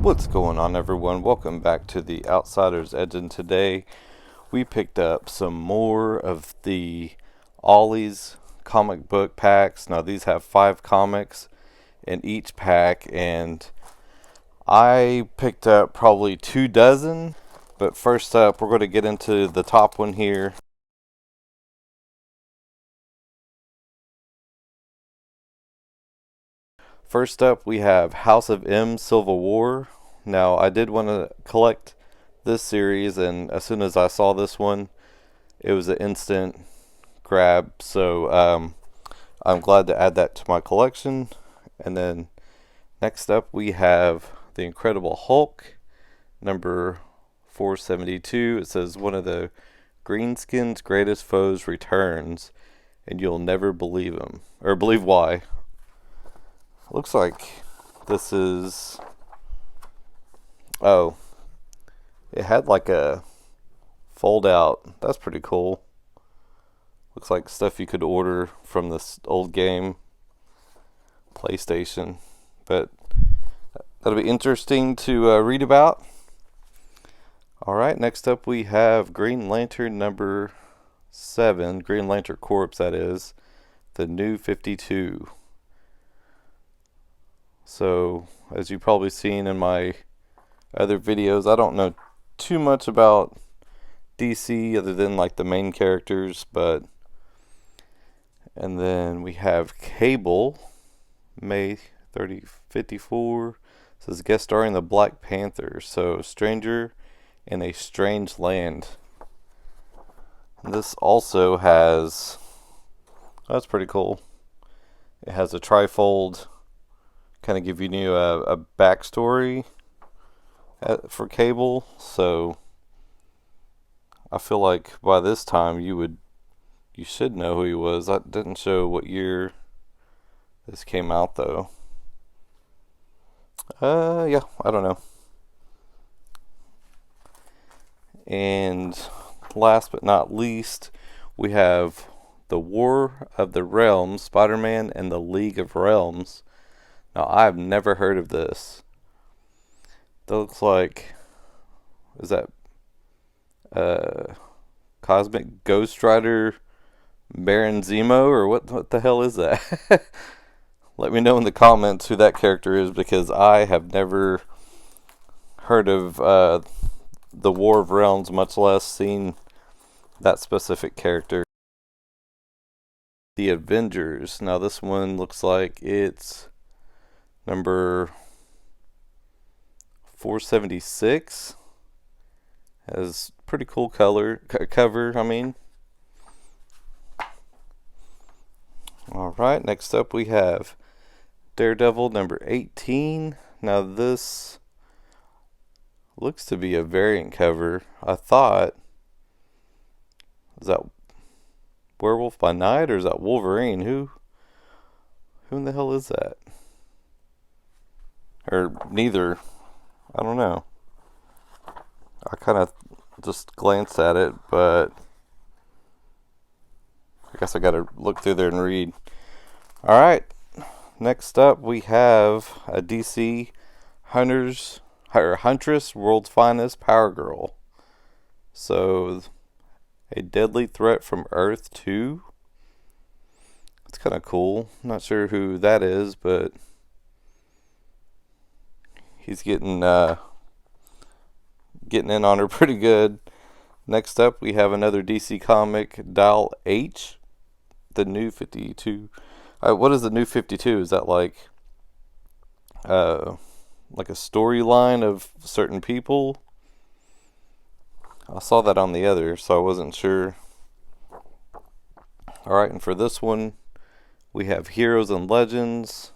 What's going on, everyone? Welcome back to the Outsider's Edge, and today we picked up some more of the Ollie's comic book packs. Now these have 5 comics in each pack, and I picked up probably 2 dozen. But first up, we're going to get into the top one here. First up, we have House of M Civil War. Now, I did want to collect this series, and as soon as I saw this one, it was an instant grab. So I'm glad to add that to my collection. And then next up, we have the Incredible Hulk, number 472. It says one of the Greenskin's greatest foes returns, and you'll never believe him, or believe why. Looks like this is... Oh, it had like a fold out. That's pretty cool. Looks like stuff you could order from this old game, PlayStation. But that'll be interesting to read about. Alright, next up we have Green Lantern number 7. Green Lantern Corps, that is. The New 52. So, as you've probably seen in my other videos, I don't know too much about DC other than like the main characters, but... And then we have Cable, May 30, 54. Says guest starring the Black Panther. So, Stranger in a Strange Land. And this also has... That's pretty cool. It has a trifold, kind of giving you a backstory for Cable. So I feel like by this time you should know who he was. That didn't show what year this came out though. Yeah, I don't know. And last but not least, we have the War of the Realms, Spider-Man and the League of Realms. Now, I've never heard of this. That looks like... Is that... Cosmic Ghost Rider Baron Zemo? Or what the hell is that? Let me know in the comments who that character is, because I have never heard of the War of Realms, much less seen that specific character. The Avengers. Now, this one looks like it's number 476. Has pretty cool cover, I mean. Alright, next up we have Daredevil number 18. Now this looks to be a variant cover. I thought... Is that Werewolf by Night, or is that Wolverine? Who in the hell is that? Or neither. I don't know. I kind of just glanced at it, but I guess I gotta look through there and read. Alright, next up we have a DC Huntress, World's Finest Power Girl. So, a deadly threat from Earth 2. That's kind of cool. Not sure who that is, but he's getting in on her pretty good. Next up, we have another DC comic, Dial H, the New 52. What is the New 52? Is that like a storyline of certain people? I saw that on the other, so I wasn't sure. Alright, and for this one, we have Heroes and Legends,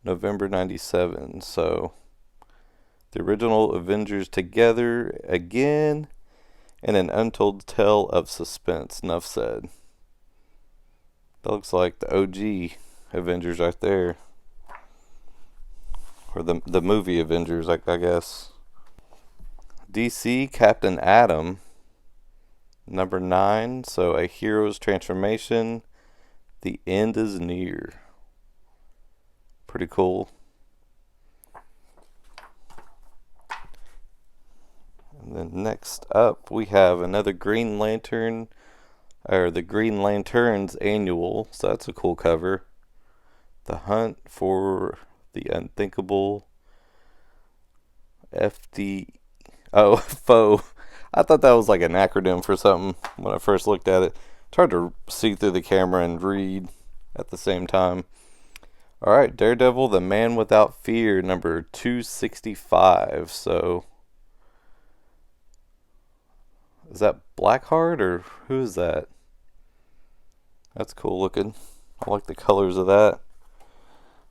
November 97. So, the original Avengers together again, and an untold tale of suspense. Enough said. That looks like the OG Avengers right there. Or the movie Avengers, I guess. DC Captain Atom, number 9. So, a hero's transformation. The end is near. Pretty cool. And then next up, we have another Green Lantern, or the Green Lanterns annual. So that's a cool cover. The Hunt for the Unthinkable FD. Oh, foe. I thought that was like an acronym for something when I first looked at it. It's hard to see through the camera and read at the same time. Alright, Daredevil, the Man Without Fear, number 265. So, is that Blackheart or who is that? That's cool looking. I like the colors of that.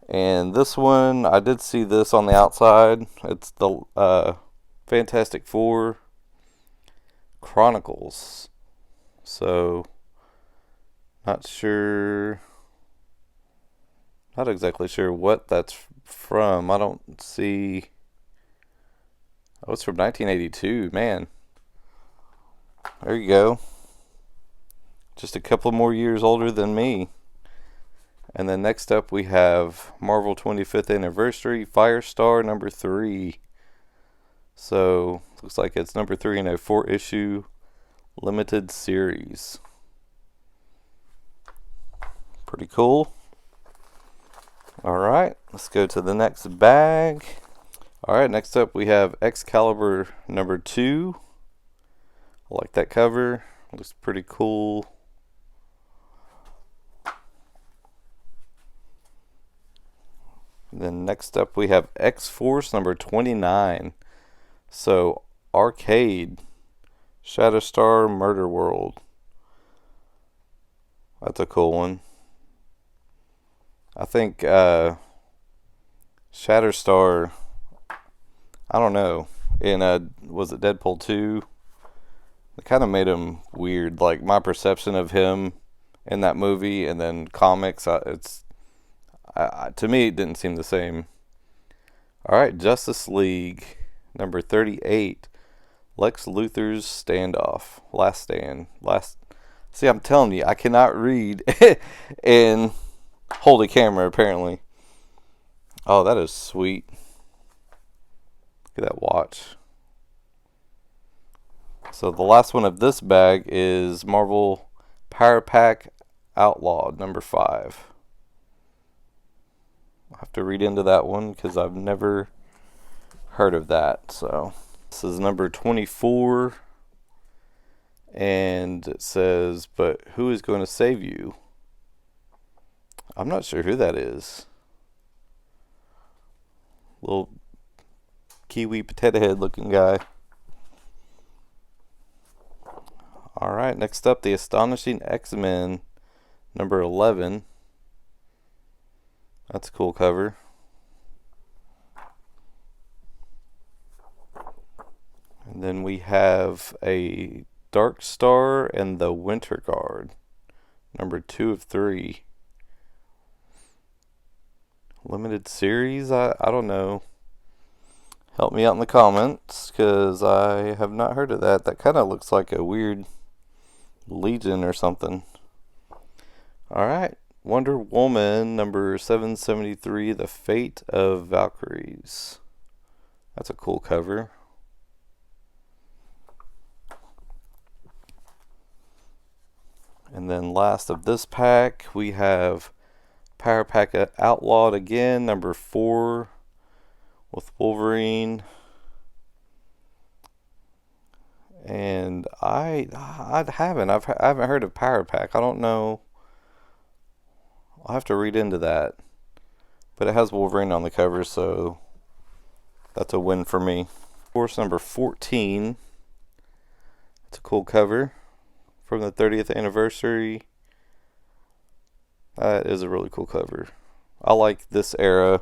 And this one, I did see this on the outside. It's the Fantastic Four Chronicles. So, not exactly sure what that's from. I don't see. Oh, it's from 1982. Man, there you go. Just a couple more years older than me. And then next up we have Marvel 25th Anniversary Firestar number 3. So, looks like it's number 3 in a 4-issue limited series. Pretty cool. Alright, let's go to the next bag. Alright, next up we have Excalibur number 2. I like that cover. Looks pretty cool. Then next up we have X-Force number 29. So, Arcade, Shatterstar Murder World. That's a cool one. I think Shatterstar, I don't know, in was it Deadpool 2? It kind of made him weird. Like, my perception of him in that movie and then comics, to me, it didn't seem the same. Alright, Justice League, number 38. Lex Luthor's Standoff. Last Stand. See, I'm telling you, I cannot read and hold a camera, apparently. Oh, that is sweet. Look at that watch. So the last one of this bag is Marvel Power Pack Outlawed, number 5. I'll have to read into that one because I've never heard of that. So this is number 24. And it says, but who is going to save you? I'm not sure who that is. Little kiwi potato head looking guy. Alright, next up, the Astonishing X-Men, number 11. That's a cool cover. And then we have a Dark Star and the Winter Guard, number 2 of 3. Limited series? I don't know. Help me out in the comments, because I have not heard of that. That kind of looks like a weird Legion or something. Alright, Wonder Woman, number 773, The Fate of Valkyries. That's a cool cover. And then last of this pack, we have Power Pack Outlawed again, number 4, with Wolverine. And I haven't heard of Power Pack. I don't know. I'll have to read into that. But it has Wolverine on the cover, so that's a win for me. Force number 14. It's a cool cover from the 30th anniversary. That is a really cool cover. I like this era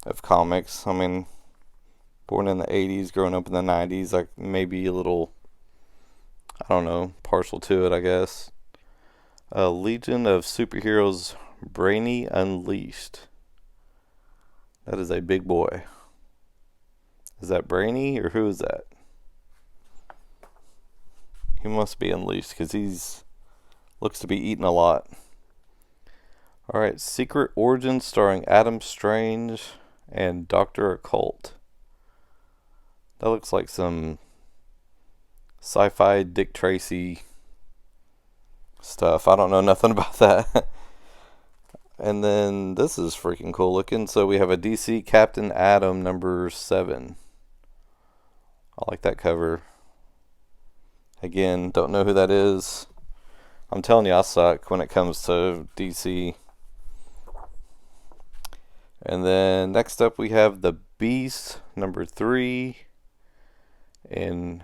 of comics. I mean, born in the 80s, growing up in the 90s, like maybe a little, I don't know, partial to it, I guess. Legion of Superheroes Brainy Unleashed. That is a big boy. Is that Brainy or who is that? He must be unleashed because he's looks to be eating a lot. Alright, Secret Origins starring Adam Strange and Dr. Occult. That looks like some sci-fi Dick Tracy stuff. I don't know nothing about that. And then this is freaking cool looking. So we have a DC Captain Atom number 7. I like that cover. Again, don't know who that is. I'm telling you, I suck when it comes to DC. And then next up we have the Beast number 3. And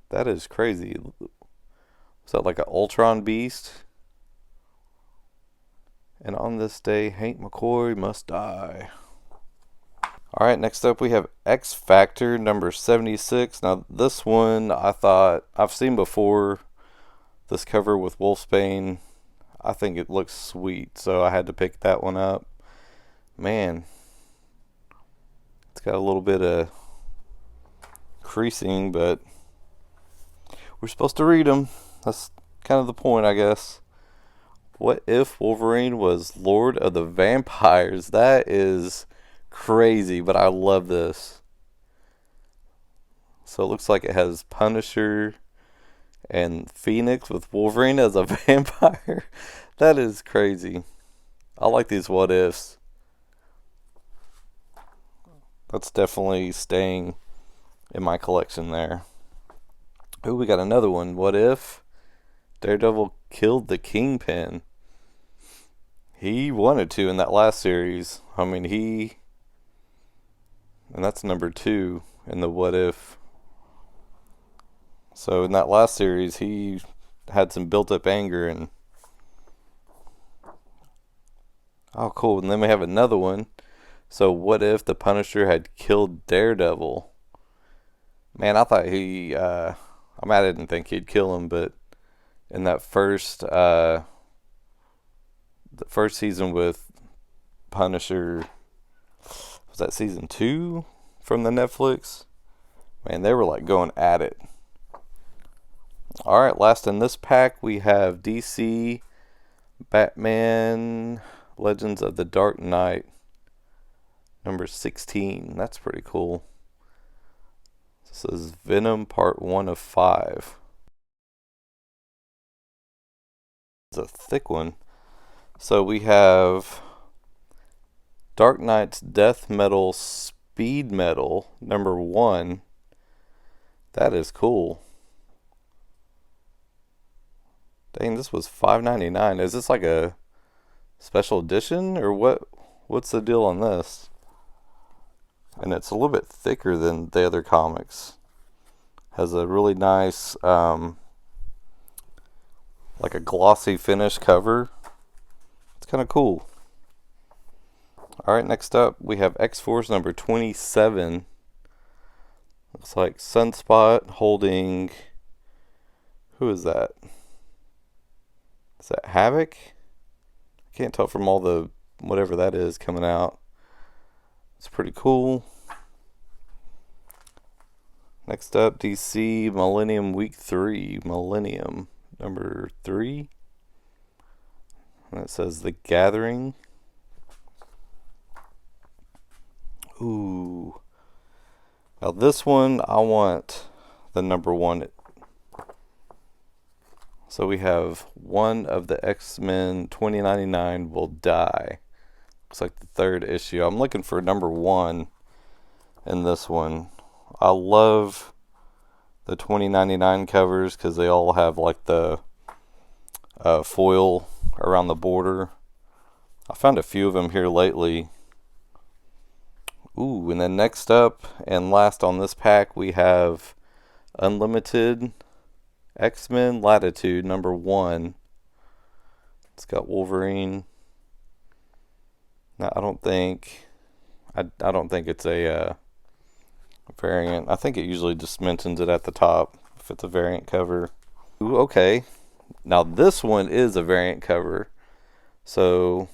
that is crazy. Is that like an Ultron Beast? And on this day, Hank McCoy must die. Alright, next up we have X Factor number 76. Now this one I thought I've seen before. This cover with Wolfsbane. I think it looks sweet, so I had to pick that one up. Man, it's got a little bit of creasing, but we're supposed to read them. That's kind of the point, I guess. What if Wolverine was Lord of the Vampires? That is crazy, but I love this. So it looks like it has Punisher and Phoenix with Wolverine as a vampire. That is crazy. I like these what ifs. That's definitely staying in my collection there. Oh, we got another one. What if Daredevil killed the Kingpin? He wanted to in that last series. I mean, and that's number 2 in the what if. So in that last series, he had some built up anger and oh, cool. And then we have another one. So what if the Punisher had killed Daredevil? Man, I thought I didn't think he'd kill him, but in that the first season with Punisher, was that season 2 from the Netflix? Man, they were like going at it. Alright, last in this pack we have DC Batman Legends of the Dark Knight number 16. That's pretty cool. This is Venom part 1 of 5. It's a thick one. So we have Dark Knight's Death Metal Speed Metal number 1. That is cool. Dang, this was $5.99. Is this like a special edition or what? What's the deal on this? And it's a little bit thicker than the other comics. Has a really nice like a glossy finish cover. It's kind of cool. Alright, next up we have X-Force number 27. Looks like Sunspot holding, who is that? Is that Havoc? I can't tell from all the whatever that is coming out. It's pretty cool. Next up, DC Millennium Week 3. Millennium number 3. And it says The Gathering. Ooh. Now this one, I want the number 1. So we have one of the X-Men 2099 will die. Looks like the 3rd issue. I'm looking for number 1 in this one. I love the 2099 covers because they all have like the foil around the border. I found a few of them here lately. Ooh, and then next up and last on this pack we have Unlimited X-Men Latitude number 1. It's got Wolverine. Now I don't think it's a variant. I think it usually just mentions it at the top if it's a variant cover. Ooh, okay. Now this one is a variant cover. So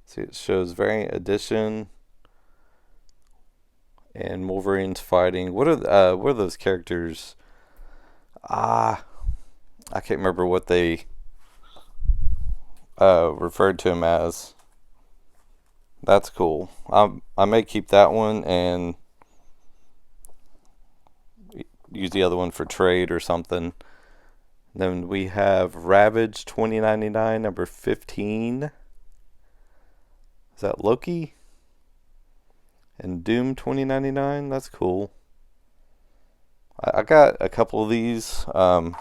see, it shows variant edition and Wolverine's fighting. What are those characters? I can't remember what they referred to him as. That's cool. I may keep that one, and use the other one for trade or something. Then we have Ravage 2099 number 15. Is that Loki? And Doom 2099. That's cool. I got a couple of these. I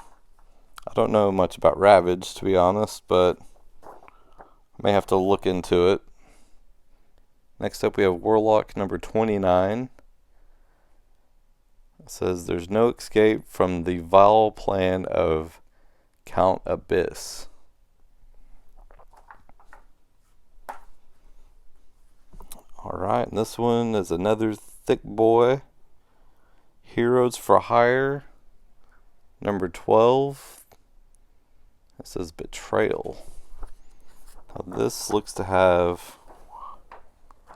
don't know much about Ravage, to be honest, but I may have to look into it. Next up we have Warlock number 29. It says there's no escape from the vile plan of Count Abyss. Alright, and this one is another thick boy. Heroes for Hire number 12. It says Betrayal. Now this looks to have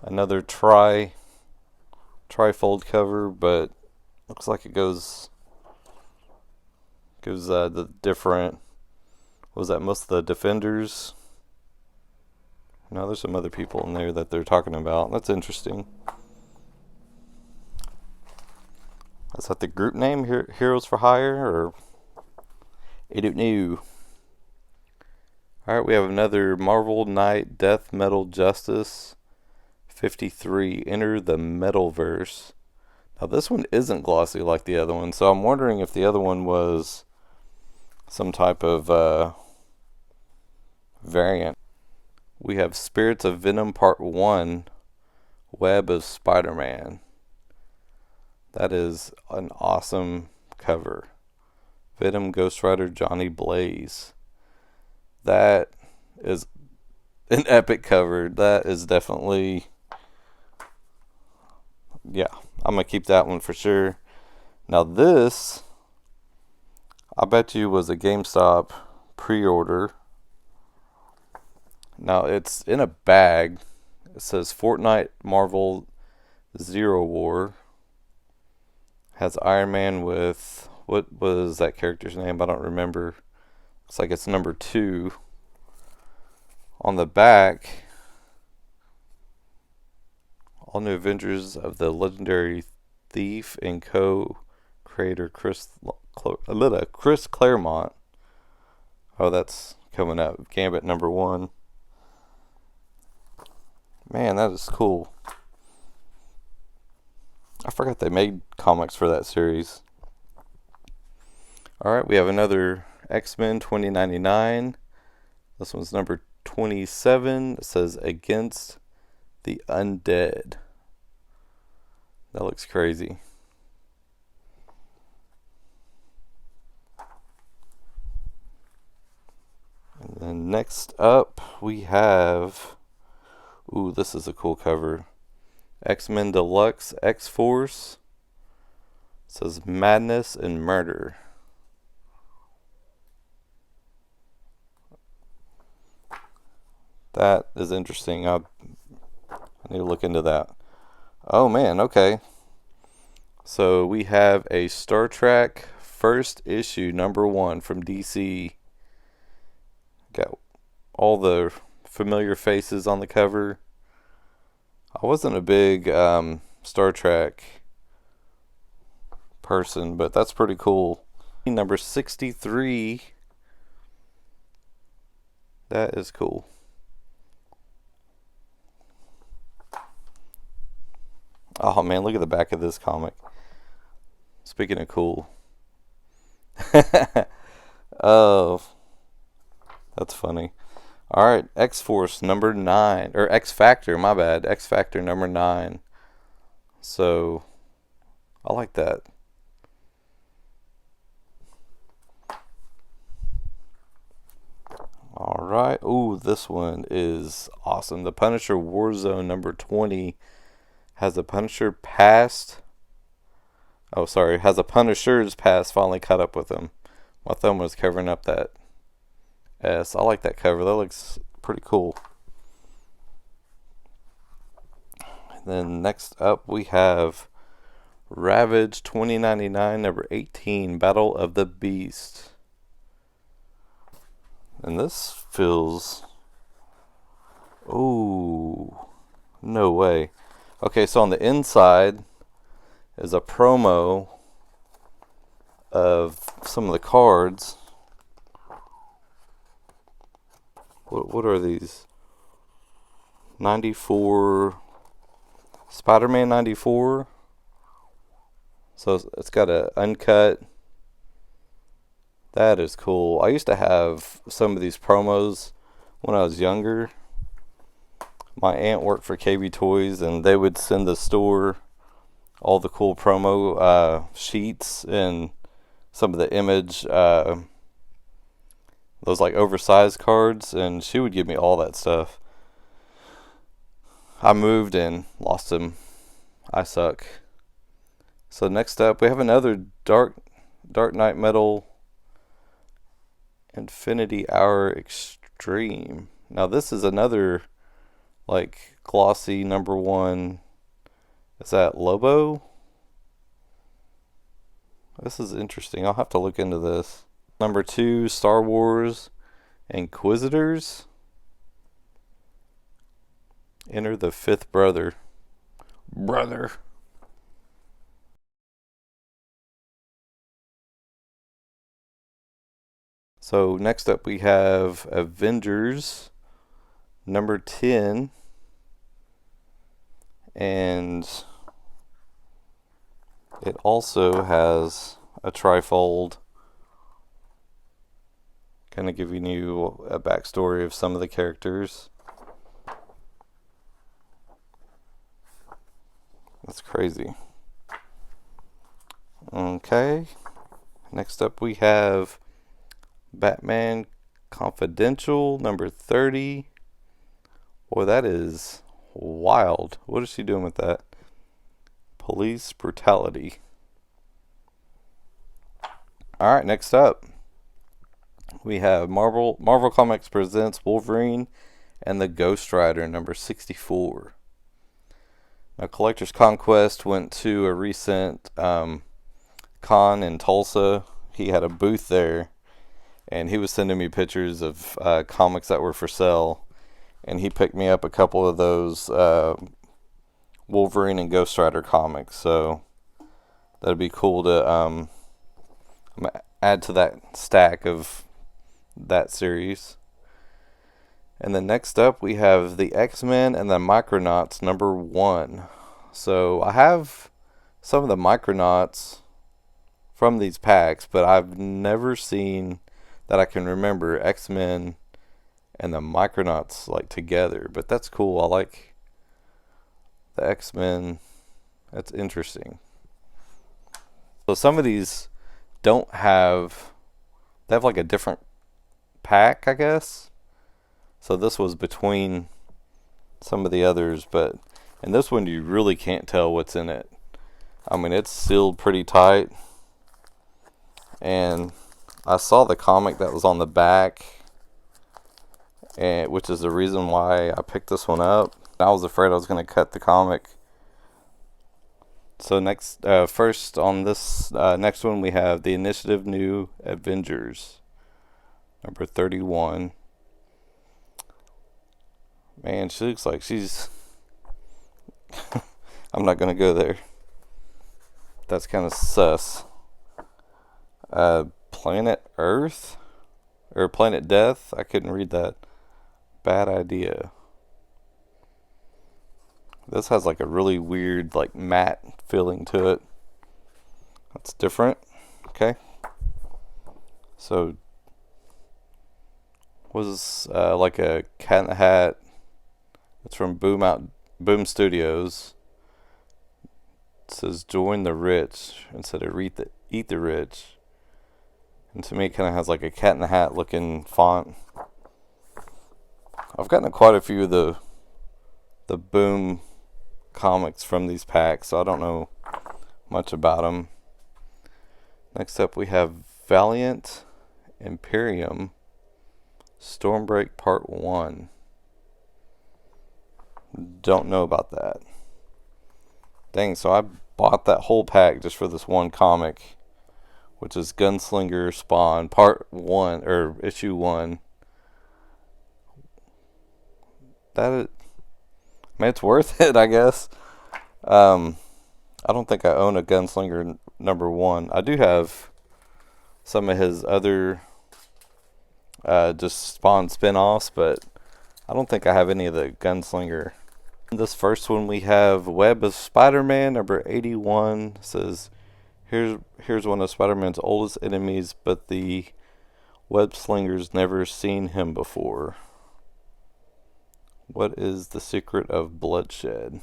another trifold cover, but looks like it goes the different, what was that, most of the Defenders. No, there's some other people in there that they're talking about. That's interesting. Is that the group name, Heroes for Hire, or I don't know. Alright, we have another Marvel Knight Death Metal Justice 53. Enter the Metalverse. Now this one isn't glossy like the other one, so I'm wondering if the other one was some type of variant. We have Spirits of Venom Part 1, Web of Spider-Man. That is an awesome cover. Venom, Ghost Rider, Johnny Blaze. That is an epic cover. That is definitely, yeah, I'm going to keep that one for sure. Now this, I bet you was a GameStop pre-order. Now it's in a bag. It says Fortnite Marvel Zero War. Has Iron Man with, what was that character's name? I don't remember. Looks like it's number 2. On the back, all new Avengers of the legendary Thief and co-creator Chris Claremont. Oh, that's coming up. Gambit number 1. Man, that is cool. I forgot they made comics for that series. Alright, we have another X-Men 2099. This one's number 27. It says Against the Undead. That looks crazy. And then next up we have, ooh, this is a cool cover. X-Men Deluxe X-Force. It says Madness and Murder. That is interesting. I need to look into that. Oh man, okay. So we have a Star Trek first issue number 1 from DC. Got all the familiar faces on the cover. I wasn't a big Star Trek person, but that's pretty cool. Number 63. That is cool. Oh man, look at the back of this comic. Speaking of cool. Oh, that's funny. Alright, X-Force number 9. Or X-Factor, my bad. X-Factor number 9. So, I like that. Alright. Ooh, this one is awesome. The Punisher Warzone number 20 has a Punisher past. Oh, sorry. Has a Punisher's past finally caught up with him. My thumb was covering up that S. I like that cover. That looks pretty cool. And then next up we have Ravage 2099 number 18, Battle of the Beast. And this feels, oh, no way. Okay, so on the inside is a promo of some of the cards. What are these? 94 Spider-Man 94. So it's got a uncut. That is cool. I used to have some of these promos when I was younger. My aunt worked for KB Toys, and they would send the store all the cool promo sheets and some of the image, those like oversized cards, and she would give me all that stuff. I moved and lost them. I suck. So next up, we have another Dark Knight Metal Infinity Hour Extreme. Now this is another like glossy #1. Is that Lobo? This is interesting. I'll have to look into this. #2, Star Wars Inquisitors. Enter the fifth brother. So next up we have Avengers #10. And it also has a trifold, kind of giving you a backstory of some of the characters. That's crazy. Okay. Next up we have Batman Confidential #30. Boy, that is wild. What is she doing with that? Police brutality. Alright, next up we have Marvel Comics presents Wolverine and the Ghost Rider #64. Now, Collector's Conquest went to a recent con in Tulsa. He had a booth there, and he was sending me pictures of comics that were for sale, and he picked me up a couple of those Wolverine and Ghost Rider comics, so that'd be cool to add to that stack of that series. And then next up we have the X-Men and the Micronauts #1. So I have some of the Micronauts from these packs, but I've never seen that I can remember X-Men and the Micronauts like together. But that's cool. I like the X-Men. That's interesting. So some of these don't have, they have like a different pack, I guess. So this was between some of the others, but in this one you really can't tell what's in it. I mean, it's sealed pretty tight. And I saw the comic that was on the back, and which is the reason why I picked this one up. I was afraid I was going to cut the comic. So first on this next one we have the Initiative New Avengers #31. Man, she looks like she's I'm not gonna go there. That's kind of sus. Planet Earth or Planet Death. I couldn't read that. Bad idea. This has like a really weird like matte feeling to it. That's different. Okay. So was like a Cat in the Hat. It's from Boom Studios. It says join the rich instead of eat the rich. And to me it kind of has like a Cat in the Hat looking font. I've gotten quite a few of the Boom comics from these packs, so I don't know much about them. Next up we have Valiant Imperium Stormbreak Part 1. Don't know about that. Dang, so I bought that whole pack just for this one comic, which is Gunslinger Spawn Part 1 or Issue 1. I mean, it's worth it, I guess. I don't think I own a Gunslinger #1. I do have some of his other just Spawn spin-offs, but I don't think I have any of the Gunslinger. In this first one we have Web of Spider-Man number 81. It says here's one of Spider-Man's oldest enemies, but the web slinger's never seen him before. What is the secret of bloodshed?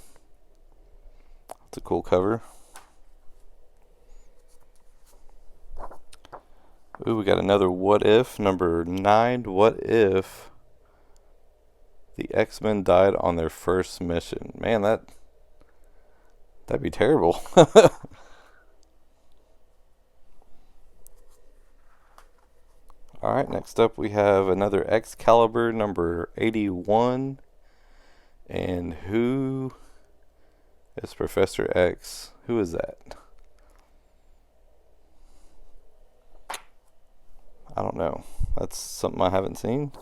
That's a cool cover. Ooh, we got another What If, number 9. What if the X-Men died on their first mission? Man, that'd be terrible. Alright, next up we have another Excalibur, number 81. And who is Professor X? Who is that? I don't know. That's something I haven't seen.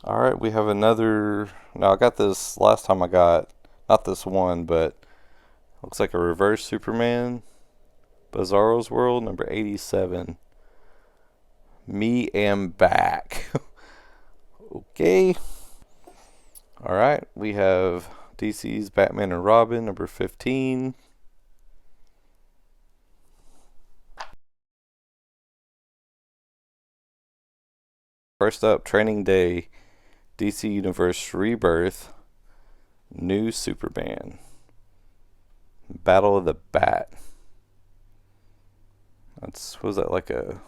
Alright, we have another. Now, I got this last time I got, not this one, but looks like a reverse Superman. Bizarro's World, number 87. Me am back. Okay. Alright, we have DC's Batman and Robin, number 15. First up, Training Day, DC Universe Rebirth, New Superman, Battle of the Bat. Was that like a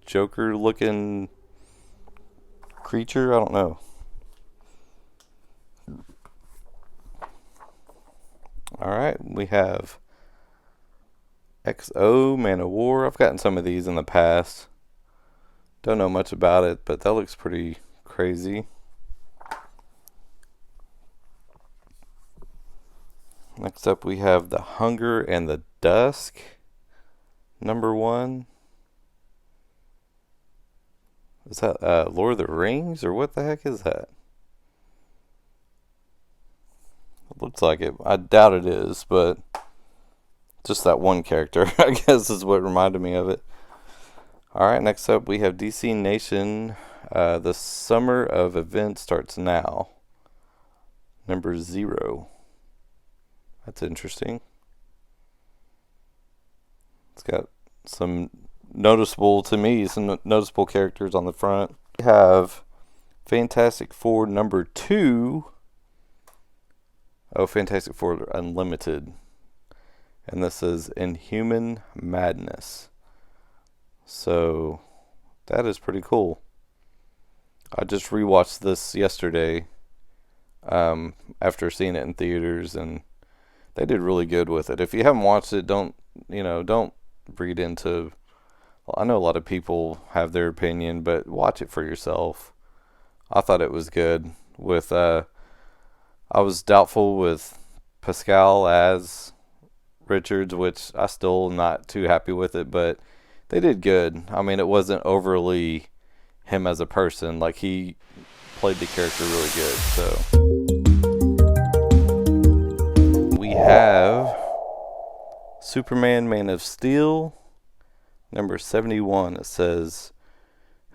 Joker looking creature? I don't know. Alright, we have XO, Man of War. I've gotten some of these in the past. Don't know much about it, but that looks pretty crazy. Next up we have The Hunger and the Dusk, number 1. Is that Lord of the Rings, or what the heck is that? It looks like it. I doubt it is, but just that one character, I guess, is what reminded me of it. Alright, next up we have DC Nation. The Summer of Events starts now. Number 0. That's interesting. It's got some noticeable, to me, some noticeable characters on the front. We have Fantastic Four number 2. Oh, Fantastic Four Unlimited. And this is Inhuman Madness. So, that is pretty cool. I just rewatched this yesterday after seeing it in theaters, and they did really good with it. If you haven't watched it, don't read into. Well, I know a lot of people have their opinion, but watch it for yourself. I thought it was good. I was doubtful with Pascal as Richards, which I still not too happy with it, but they did good. I mean, it wasn't overly him as a person. Like, he played the character really good. So we have Superman, Man of Steel, number 71. It says,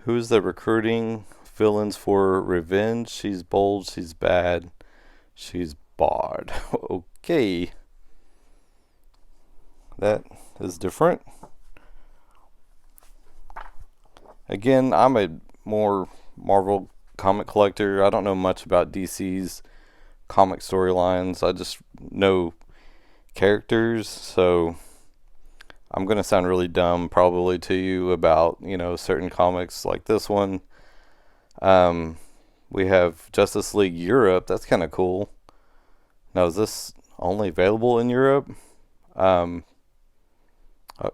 who's the recruiting villains for revenge? She's bold, she's bad, she's barred. Okay. That is different. Again, I'm a more Marvel comic collector. I don't know much about DC's comic storylines. I just know characters, so I'm going to sound really dumb probably to you about, certain comics like this one. We have Justice League Europe. That's kind of cool. Now, is this only available in Europe?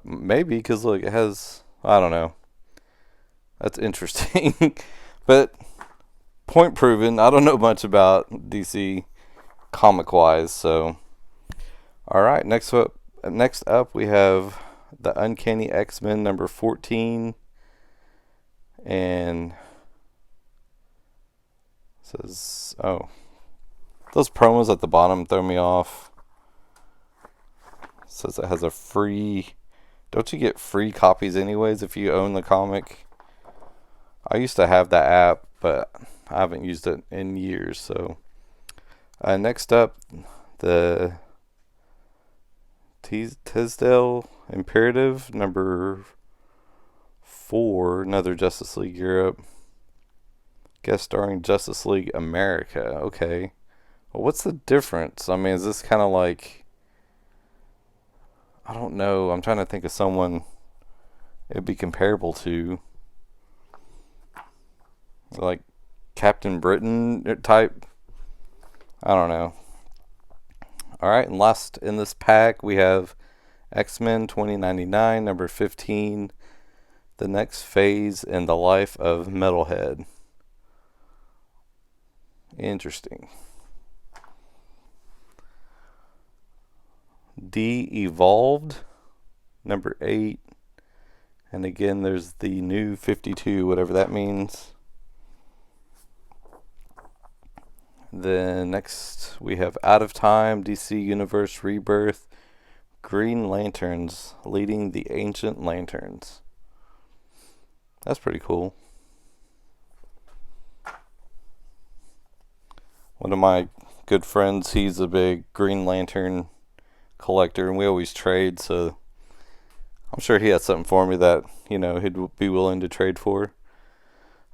Maybe, because look, it has, I don't know. That's interesting. But point proven, I don't know much about DC comic wise, so alright, next up we have the Uncanny X-Men number 14, and it says, oh, those promos at the bottom throw me off. It says it has a free Don't you get free copies anyways if you own the comic? I used to have that app, but I haven't used it in years. So next up, the Tisdale Imperative number 4, another Justice League Europe, guest starring Justice League America. Okay, well, what's the difference? I mean, is this kind of like, I don't know, I'm trying to think of someone it'd be comparable to, like Captain Britain type. I don't know. Alright, and last in this pack we have X-Men 2099 number 15, the next phase in the life of Metalhead. Interesting. De-Evolved number 8, and again there's the new 52, whatever that means. Then next we have Out of Time, DC Universe Rebirth, Green Lanterns leading the Ancient Lanterns. That's pretty cool. One of my good friends, he's a big Green Lantern collector, and we always trade, so I'm sure he has something for me that, he'd be willing to trade for.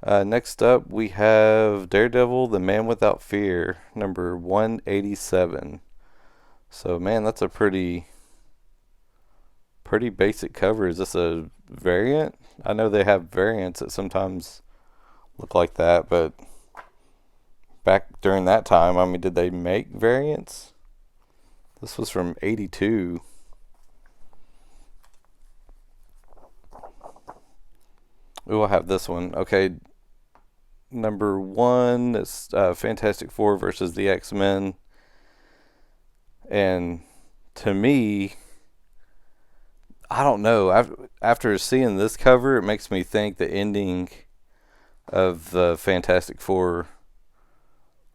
Next up, we have Daredevil, The Man Without Fear, number 187. So, man, that's a pretty basic cover. Is this a variant? I know they have variants that sometimes look like that, but back during that time, I mean, did they make variants? This was from 82. We'll have this one. Okay, number 1 is Fantastic Four versus the X-Men. And to me, I don't know. After seeing this cover, it makes me think the ending of the Fantastic Four,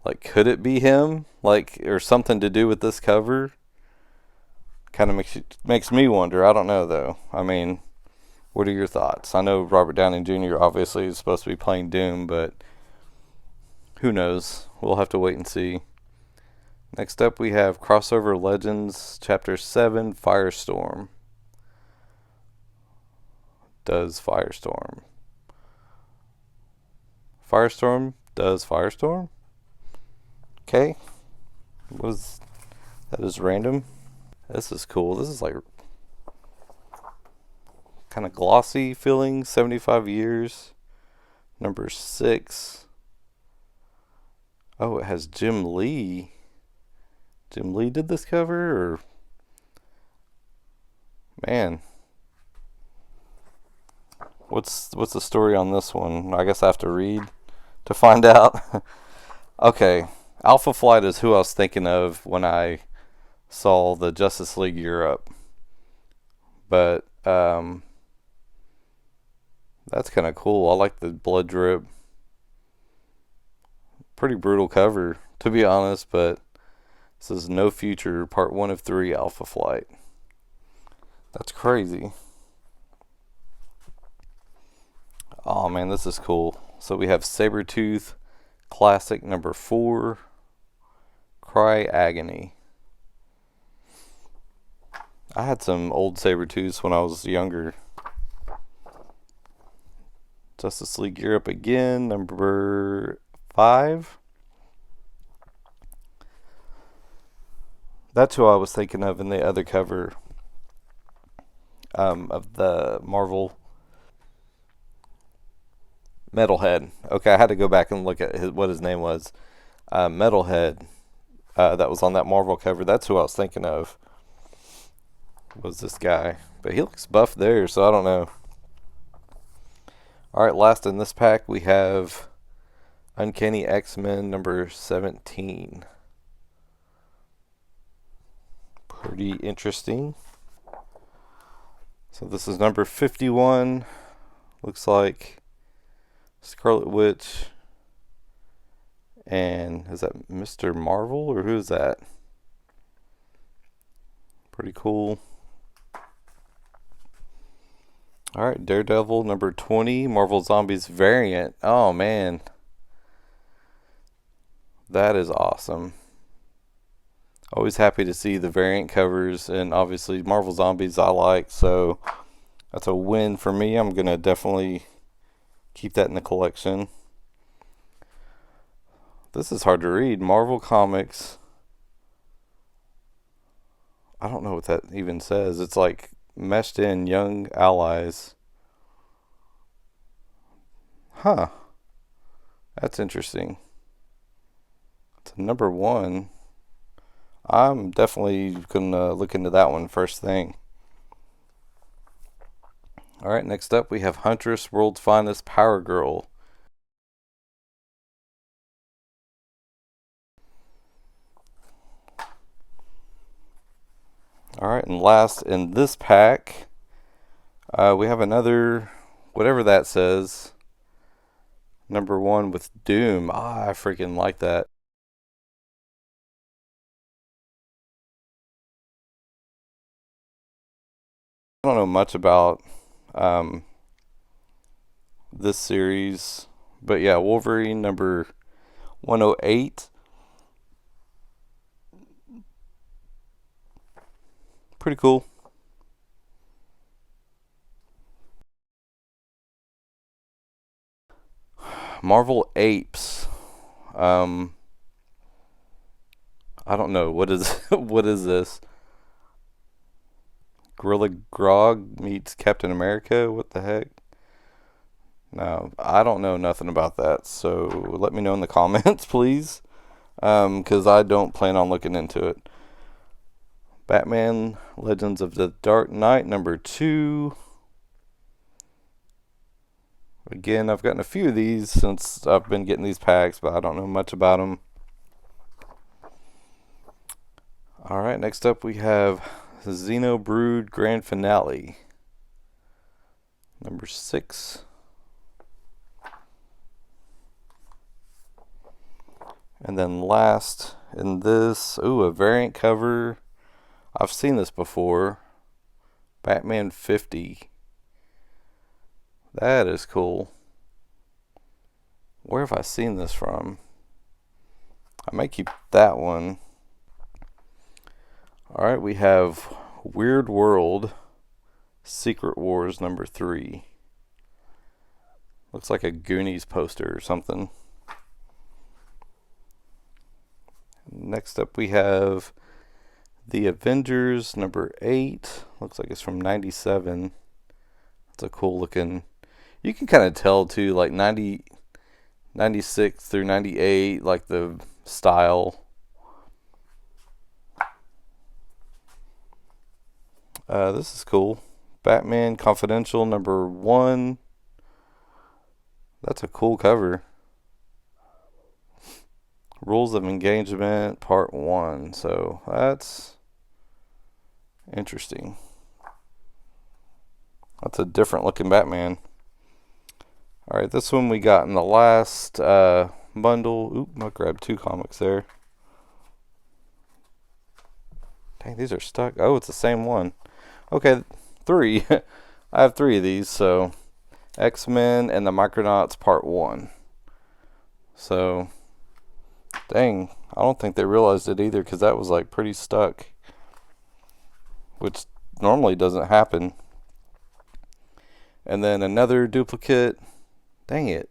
like, could it be him? Like, or something to do with this cover? Kind of makes me wonder. I don't know, though. I mean, what are your thoughts? I know Robert Downey Jr. obviously is supposed to be playing Doom, but who knows? We'll have to wait and see. Next up, we have Crossover Legends, Chapter 7, Firestorm. Does Firestorm? Firestorm does Firestorm? Okay. That is random. This is cool. This is like kind of glossy feeling. 75 years. Number 6. Oh, it has Jim Lee. Jim Lee did this cover, or man, what's the story on this one? I guess I have to read to find out. Okay, Alpha Flight is who I was thinking of when I saw the Justice League Europe, but that's kind of cool. I like the blood drip. Pretty brutal cover, to be honest, but this is No Future, part 1 of 3, Alpha Flight. That's crazy. Oh man, this is cool. So we have Sabretooth Classic number 4, Cry Agony. I had some old Sabretooths when I was younger. Justice League Europe again, number 5. That's who I was thinking of in the other cover of the Marvel. Metalhead. Okay, I had to go back and look at what his name was. Metalhead, that was on that Marvel cover. That's who I was thinking of. Was this guy. But he looks buff there, so I don't know. Alright, last in this pack we have Uncanny X-Men number 17. Pretty interesting. So this is number 51. Looks like Scarlet Witch. And is that Mr. Marvel, or who is that? Pretty cool. Alright, Daredevil number 20, Marvel Zombies variant. Oh man, that is awesome. Always happy to see the variant covers, and obviously Marvel Zombies I like, so that's a win for me. I'm going to definitely keep that in the collection. This is hard to read. Marvel Comics. I don't know what that even says. It's like meshed in young allies. Huh. That's interesting. It's number 1. I'm definitely going to look into that one first thing. Alright, next up we have Huntress, World's Finest Power Girl. Alright, and last in this pack, we have another, whatever that says, number 1 with Doom. I freaking like that. I don't know much about this series, but yeah, Wolverine number 108. Pretty cool. Marvel Apes. I don't know, what is what is this? Gorilla Grog meets Captain America? What the heck? No, I don't know nothing about that. So let me know in the comments, please, because I don't plan on looking into it. Batman Legends of the Dark Knight number 2. Again, I've gotten a few of these since I've been getting these packs, but I don't know much about them. Alright, next up we have Xenobrood Grand Finale number 6. And then last in this, a variant cover. I've seen this before. Batman 50. That is cool. Where have I seen this from? I might keep that one. Alright, we have Weird World Secret Wars number 3. Looks like a Goonies poster or something. Next up we have The Avengers number 8. Looks like it's from 97. It's a cool looking. You can kind of tell too, like 96 through 98, like the style. This is cool. Batman Confidential number 1. That's a cool cover. Rules of Engagement part 1. So that's interesting. That's a different looking Batman. Alright, this one we got in the last bundle. Oop, I grabbed 2 comics there. Dang, these are stuck. Oh, it's the same one. Okay, 3. I have 3 of these, so X-Men and the Micronauts part 1. So, dang, I don't think they realized it either, because that was like pretty stuck, which normally doesn't happen. And then another duplicate. Dang it.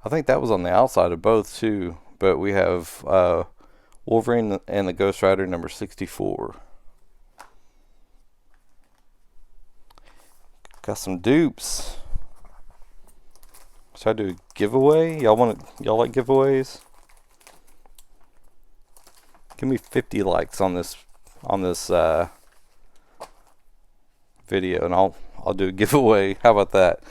I think that was on the outside of both too. But we have Wolverine and the Ghost Rider number 64. Got some dupes. Should I do a giveaway? Y'all like giveaways? Give me 50 likes on this video, and I'll do a giveaway. How about that?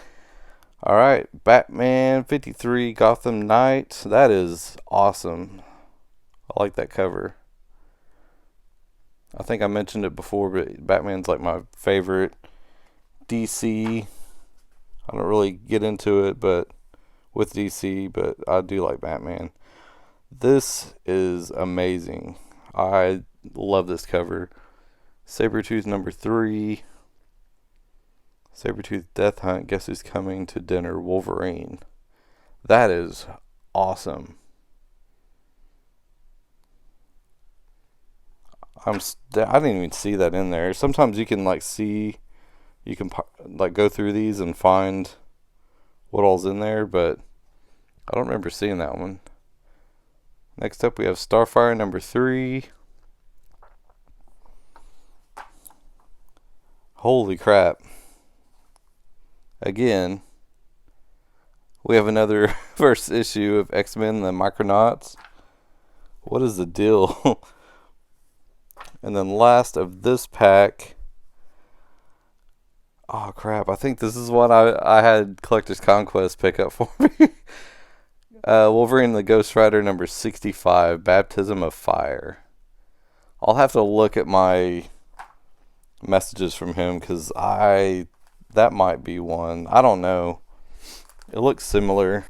All right, Batman 53 Gotham Knight. That is awesome. I like that cover. I think I mentioned it before, but Batman's like my favorite DC. I don't really get into it, but with DC, but I do like Batman. This is amazing. I love this cover. Sabretooth number 3. Sabretooth Death Hunt. Guess who's coming to dinner? Wolverine. That is awesome. I didn't even see that in there. Sometimes you can like see, you can like go through these and find what all's in there, but I don't remember seeing that one. Next up, we have Starfire number 3. Holy crap. Again, we have another first issue of X-Men, the Micronauts. What is the deal? And then last of this pack. Oh crap, I think this is what I had Collector's Conquest pick up for me. Wolverine the Ghost Rider number 65, Baptism of Fire. I'll have to look at my messages from him, because that might be one. I don't know. It looks similar.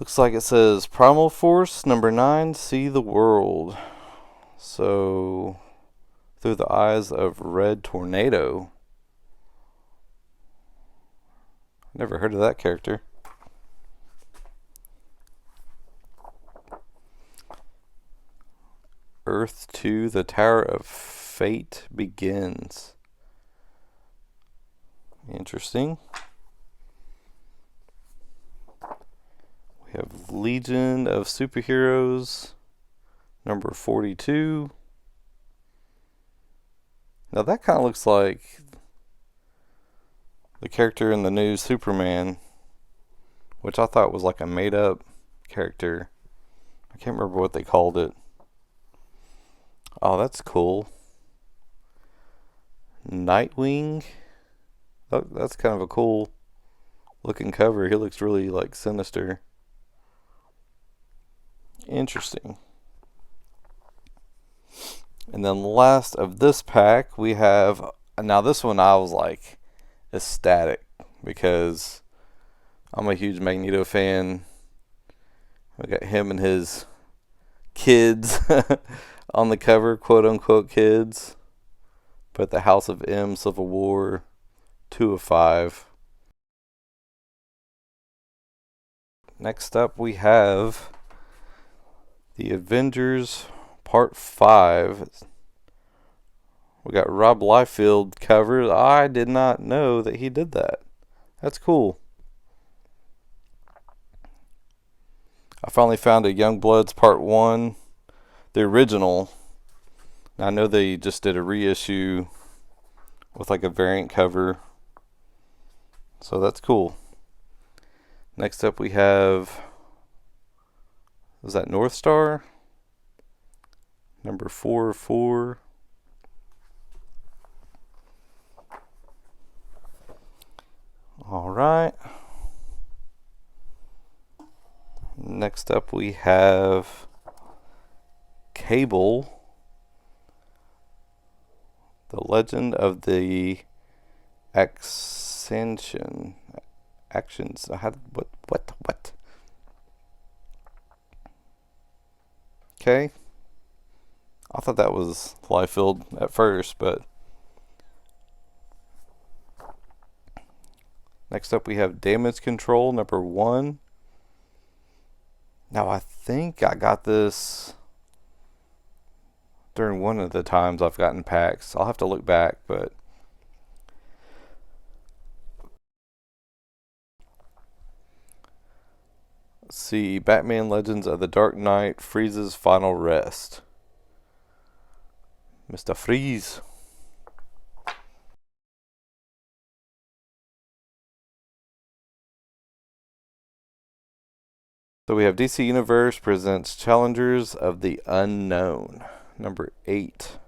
Looks like it says Primal Force number 9, See the World. So, Through the Eyes of Red Tornado. Never heard of that character. Earth 2, The Tower of Fate Begins. Interesting. We have Legion of Superheroes number 42. Now that kind of looks like the character in the new Superman, which I thought was like a made up character. I can't remember what they called it. Oh, that's cool. Nightwing. That's kind of a cool looking cover. He looks really like sinister. Interesting. And then last of this pack, we have, now this one I was like ecstatic, because I'm a huge Magneto fan. We got him and his kids on the cover, quote unquote kids. But the House of M, Civil War, 2 of 5. Next up we have the Avengers Part 5. We got Rob Liefeld covered. I did not know that he did that. That's cool. I finally found a Youngbloods Part 1, the original. I know they just did a reissue with like a variant cover, so that's cool. Next up we have, was that North Star? Number 4 of 4. Alright. Next up we have Cable, The Legend of the Ascension. Actions. What? Okay. I thought that was Liefeld at first, but next up we have Damage Control number 1. Now I think I got this during one of the times I've gotten packs. I'll have to look back, but let's see. Batman Legends of the Dark Knight, Freeze's Final Rest. Mr. Freeze. So we have DC Universe presents Challengers of the Unknown, number 8.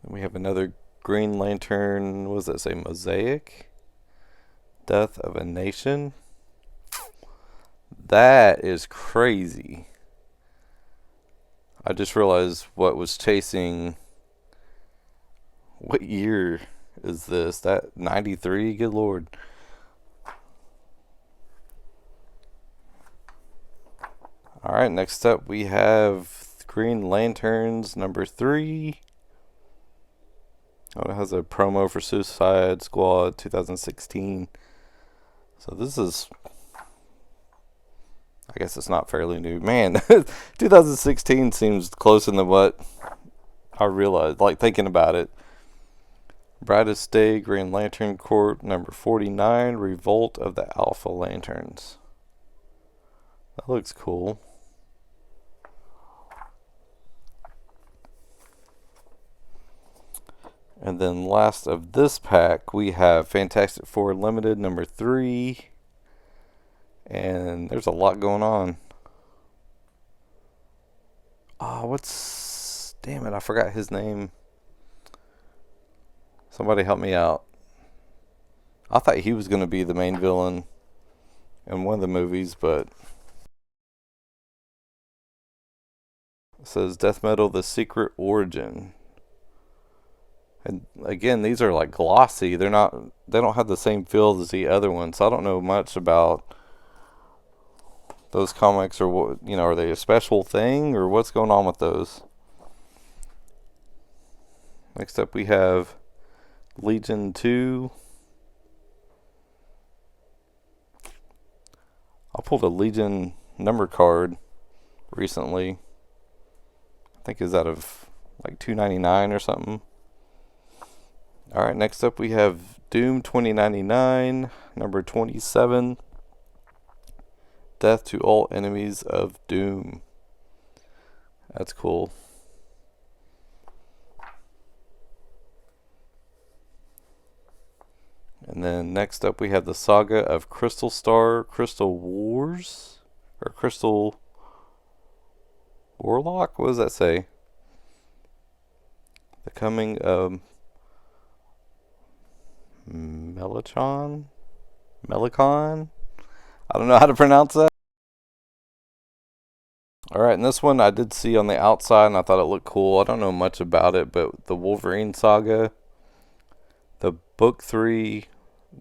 Then we have another Green Lantern, what does that say, Mosaic? Death of a Nation. That is crazy. I just realized what was chasing. What year is this? That 93? Good Lord. Alright, next up we have Green Lanterns number 3. Oh, it has a promo for Suicide Squad 2016. So this is, I guess it's not fairly new. Man, 2016 seems closer than what I realized, like thinking about it. Brightest Day, Green Lantern Corps number 49, Revolt of the Alpha Lanterns. That looks cool. And then last of this pack, we have Fantastic Four Limited number 3. And there's a lot going on. Damn it, I forgot his name. Somebody help me out. I thought he was going to be the main villain in one of the movies, but it says Death Metal: The Secret Origin. And again, these are like glossy. They don't have the same feel as the other ones. So I don't know much about those comics, or what, are they a special thing, or what's going on with those? Next up we have Legion 2. I pulled a Legion number card recently. I think it's out of like $2.99 or something. Alright, next up we have Doom 2099, number 27. Death to all enemies of Doom. That's cool. And then next up we have the Saga of Crystal Star, Crystal Wars, or Crystal Warlock? What does that say? The Coming of Melicon? I don't know how to pronounce that. Alright, and this one I did see on the outside and I thought it looked cool. I don't know much about it, but the Wolverine Saga, the Book 3,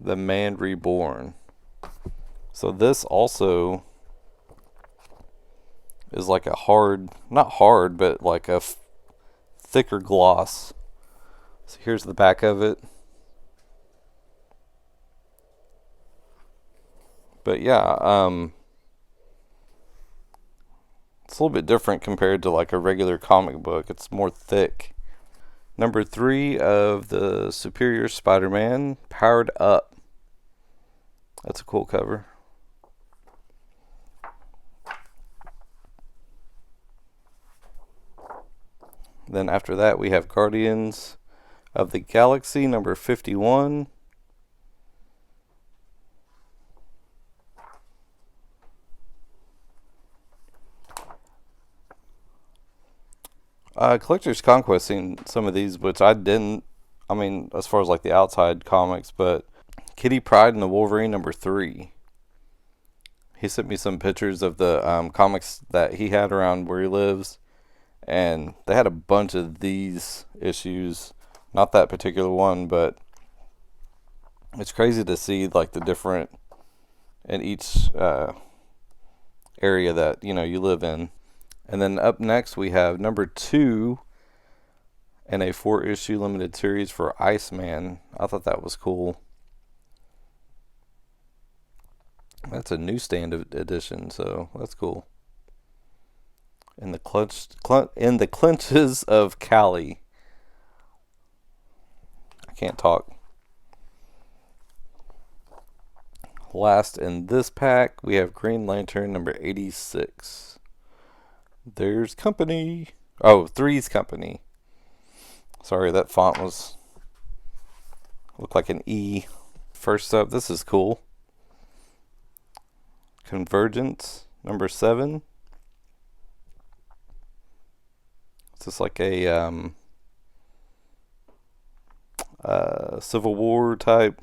The Man Reborn. So this also is like a not hard, but like a thicker gloss. So here's the back of it. But yeah, it's a little bit different compared to like a regular comic book. It's more thick. Number 3 of the Superior Spider-Man, Powered Up. That's a cool cover. Then after that we have Guardians of the Galaxy number 51. Collector's Conquest seen some of these, which I didn't. I mean, as far as like the outside comics, but Kitty Pryde and the Wolverine number 3. He sent me some pictures of the comics that he had around where he lives, and they had a bunch of these issues. Not that particular one, but it's crazy to see like the different in each area that you live in. And then up next we have number 2 in a 4-issue limited series for Iceman. I thought that was cool. That's a newsstand edition, so that's cool. In the clenches of Cali. I can't talk. Last in this pack we have Green Lantern number 86. There's company. Oh, Three's Company. Sorry, that font looked like an E. First up, this is cool. Convergence number 7. It's just like a Civil War type,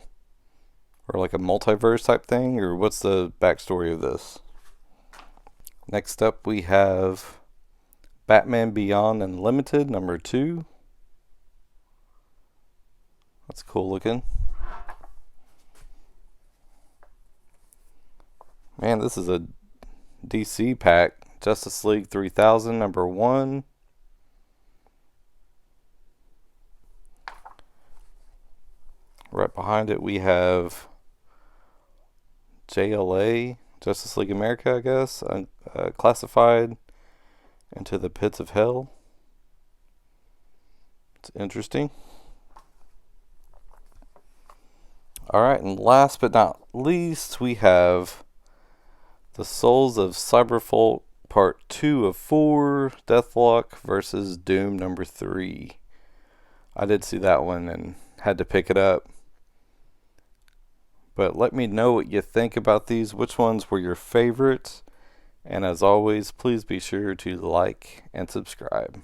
or like a multiverse type thing, or what's the backstory of this? Next up we have Batman Beyond Unlimited number 2. That's cool looking. Man, this is a DC pack. Justice League 3000 number 1. Right behind it we have JLA, Justice League America, I guess, classified Into the Pits of Hell. It's interesting. Alright, and last but not least, we have The Souls of Cyberfolk Part 2 of 4, Deathlock versus Doom number 3. I did see that one and had to pick it up. But let me know what you think about these. Which ones were your favorites? And as always, please be sure to like and subscribe.